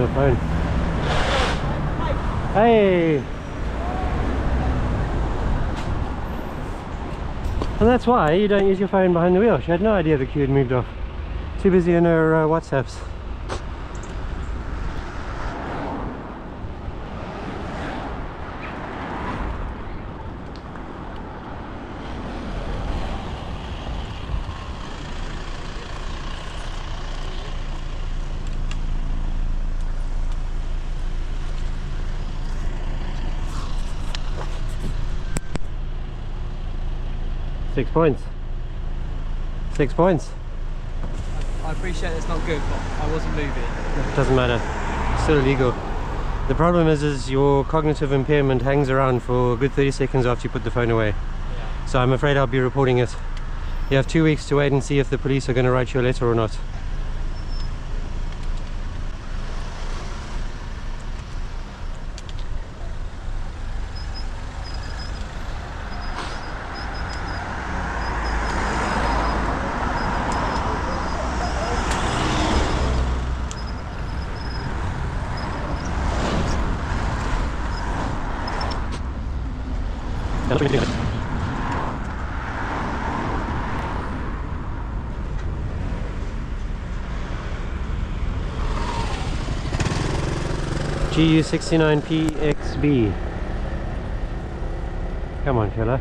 the phone. Hey! And that's why you don't use your phone behind the wheel. She had no idea the queue had moved off. Too busy in her WhatsApps. Six points. 6 points. I appreciate it's not good, but I wasn't moving. It doesn't matter. It's still illegal. The problem is your cognitive impairment hangs around for a good 30 seconds after you put the phone away. Yeah. So I'm afraid I'll be reporting it. You have 2 weeks to wait and see if the police are going to write you a letter or not. GU69PXB. Come on, fella.